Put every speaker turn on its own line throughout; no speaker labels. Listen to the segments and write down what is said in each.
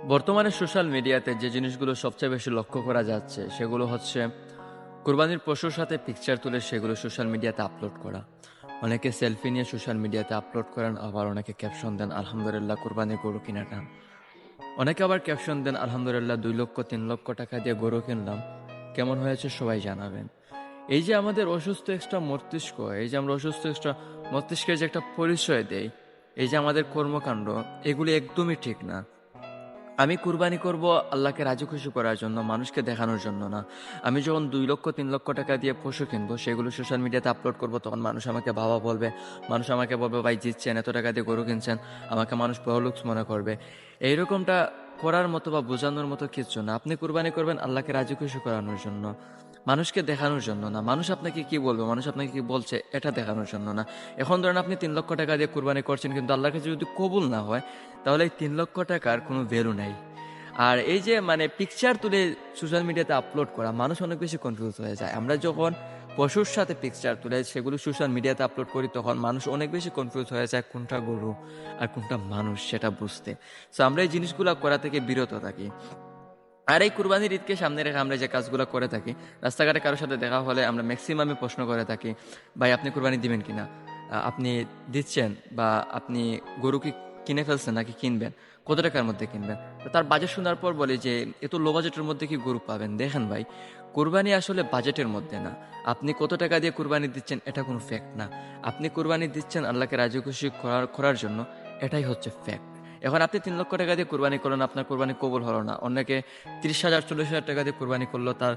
বর্তমানে সোশ্যাল মিডিয়াতে যে জিনিসগুলো সবচেয়ে বেশি লক্ষ্য করা যাচ্ছে সেগুলো হচ্ছে কুরবানির পশুর সাথে পিকচার তুলে সেগুলো সোশ্যাল মিডিয়াতে আপলোড করা। অনেকে সেলফি নিয়ে সোশ্যাল মিডিয়াতে আপলোড করেন, আবার অনেকে ক্যাপশন দেন আলহামদুলিল্লাহ কুরবানির গরু কিনাটা। অনেকে আবার ক্যাপশন দেন আলহামদুলিল্লাহ 2 লক্ষ 3 লক্ষ টাকা দিয়ে গরু কিনলাম, কেমন হয়েছে সবাই জানাবেন। এই যে আমাদের অসুস্থ এক্সট্রা মস্তিষ্ক, এই যে আমরা অসুস্থ এক্সট্রা মস্তিষ্কের যে একটা পরিচয় দেই, এই যে আমাদের কর্মকাণ্ড, এগুলি একদমই ঠিক না। আমি কুরবানি করব আল্লাহকে রাজি খুশি করার জন্য, মানুষকে দেখানোর জন্য না। আমি যখন 2 লক্ষ 3 লক্ষ টাকা দিয়ে পশু কিনবো, সেগুলো সোশ্যাল মিডিয়াতে আপলোড করব, তখন মানুষ আমাকে বাবা বলবে, মানুষ আমাকে বলবে ভাই জিতছেন, এত টাকা দিয়ে গরু কিনছেন, আমাকে মানুষ বড়লোক মনে করবে। এইরকমটা করার মতো বা বোঝানোর মতো কিছু না। আপনি কুরবানি করবেন আল্লাহকে রাজি খুশি করানোর জন্য, মানুষকে দেখানোর জন্য না। মানুষ আপনাকে কি বলবে, মানুষ আপনাকে কি বলছে, এটা দেখানোর জন্য না। এখন ধরেন আপনি 3 লক্ষ টাকা দিয়ে কুরবানি করছেন, কিন্তু আল্লাহর কাছে যদি কবুল না হয়, তাহলে এই 3 লক্ষ টাকার কোনো ভ্যালু নাই। আর এই যে পিকচার তুলে সোশ্যাল মিডিয়াতে আপলোড করা, মানুষ অনেক বেশি কনফিউজ হয়ে যায়। আমরা যখন পশুর সাথে পিকচার তুলে সেগুলো সোশ্যাল মিডিয়াতে আপলোড করি, তখন মানুষ অনেক বেশি কনফিউজ হয়ে যায় কোনটা গরু আর কোনটা মানুষ সেটা বুঝতে। সো আমরা এই জিনিসগুলো করা থেকে বিরত থাকি। আর এই কুরবানির ঈদকে সামনে রেখে আমরা যে কাজগুলো করে থাকি, রাস্তাঘাটে কারোর সাথে দেখা হলে আমরা ম্যাক্সিমামে প্রশ্ন করে থাকি, ভাই আপনি কুরবানি দিবেন কিনা, আপনি দিচ্ছেন, বা আপনি গরু কি কিনে ফেলছেন নাকি কিনবেন, কত টাকার মধ্যে কিনবেন। তো তার বাজেট শোনার পর বলি যে এত লো বাজেটের মধ্যে কি গরু পাবেন। দেখেন ভাই, কুরবানি আসলে বাজেটের মধ্যে না। আপনি কত টাকা দিয়ে কুরবানি দিচ্ছেন এটা কোনো ফ্যাক্ট না। আপনি কুরবানি দিচ্ছেন আল্লাহকে রাজি খুশি করার জন্য, এটাই হচ্ছে ফ্যাক্ট। এখন আপনি 3 লক্ষ টাকা দিয়ে কুরবানি করলেন, আপনার কুরবানি কবুল হলো না। অনেকে 30,000 40,000 টাকা দিয়ে কুরবানি করলো, তার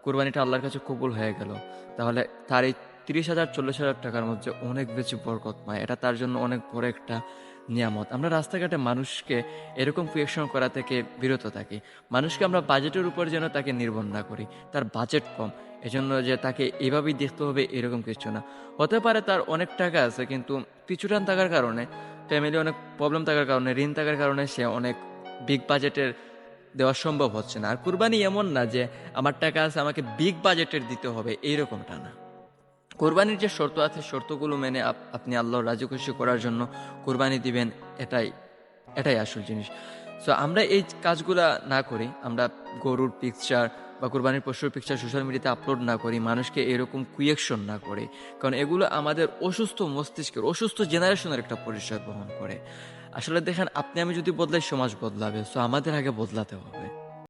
কুরবানিটা আল্লাহর কাছে কবুল হয়ে গেল। তাহলে তার এই 30,000 40,000 টাকার মধ্যে অনেক বেশি বরকতময়, এটা তার জন্য অনেক বড় একটা নিয়ামত। আমরা রাস্তাঘাটে মানুষকে এরকম কোয়েকশন করা থেকে বিরত থাকি। মানুষকে আমরা বাজেটের উপর যেন তাকে নির্ভর না করি। তার বাজেট কম, এজন্য যে তাকে এভাবেই দেখতে হবে এরকম কিছু না। হতে পারে তার অনেক টাকা আছে, কিন্তু পিছুটান থাকার কারণে, ফ্যামিলি অনেক প্রবলেম থাকার কারণে, ঋণ থাকার কারণে সে অনেক বিগ বাজেটের দেওয়া সম্ভব হচ্ছে না। আর কুরবানি এমন না যে আমার টাকা আছে আমাকে বিগ বাজেটের দিতে হবে, এইরকমটা না। কোরবানির যে শর্ত আছে, শর্তগুলো মেনে আপনি আল্লাহর রাজি খুশি করার জন্য কোরবানি দিবেন, এটাই এটাই আসল জিনিস। সো আমরা এই কাজগুলা না করি, আমরা গরুর পিকচার বা কোরবানির পশুর পিকচার সোশ্যাল মিডিয়াতে আপলোড না করি, মানুষকে এরকম কুয়েকশন না করি, কারণ এগুলো আমাদের অসুস্থ মস্তিষ্কের, অসুস্থ জেনারেশনের একটা পরিচয় বহন করে। আসলে দেখেন, আপনি আমি যদি বদলাই সমাজ বদলাবে। সো আমাদের আগে বদলাতে হবে।